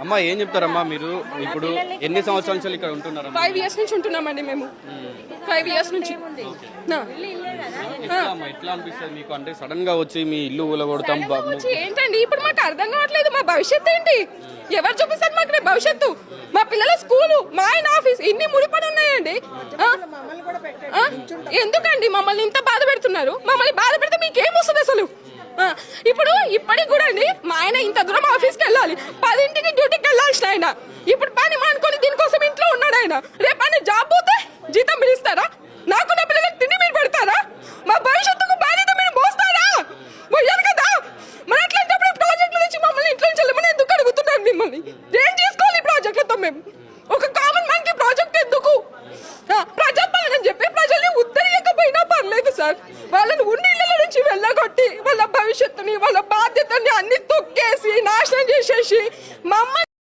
అమ్మా ఏం చెప్తారమ్మా మీరు ఇప్పుడు ఎన్ని సంవత్సరాల నుంచి ఇక్కడ ఉంటున్నారు? 5 years నుంచి ఉంటున్నామండి మేము. 5 years నుంచి. ఎట్లా అనిపిస్తుంది మీకు? అంటే సడన్ గా వచ్చి మీ ఇల్లు ఊలగొడతాం ఏంటండి ఇప్పుడు మాకు అర్థం కావట్లేదు. మా భవిష్యత్తు ఏంటి? ఎవరు చూపిస్తారు మాకు రేపు భవిష్యత్తు? మా పిల్లల స్కూలు, మా ఆయన ఆఫీస్, ఇన్ని ముడిపడి ఉన్నాయండి. ఎందుకండి మమ్మల్ని ఇంత బాధ పెడుతున్నారు? మమ్మల్ని బాధ పెడితే మీకేం వస్తుంది అసలు? ఇప్పుడు ఇప్పటికి కూడా అండి మా ఆయన ఇంత దూరం ఆఫీస్కి వెళ్ళాలి, 10ంటికి డ్యూటీకి వెళ్ళాల్సిన ఆయన ఇప్పుడు పని మానుకొని దీనికోసం ఇంట్లో ఉన్నాడు. ఆయన రేపు ఆయన జాబ్ పోతే జీతం పిలుస్తారా? నాకు నా పిల్లలకు తిండి మీరు పెడతారా? మా భవిష్యత్తుకు బాధ్యత మీరు మోస్తారా? పోయారు కదా. మరి అట్లాంటప్పుడు ప్రాజెక్టుల నుంచి మమ్మల్ని ఇంట్లో నుంచి వెళ్ళమని ఎందుకు అడుగుతున్నాను మిమ్మల్ని? ఏం చేసుకోవాలి ఈ ప్రాజెక్టులతో? మేము ఒక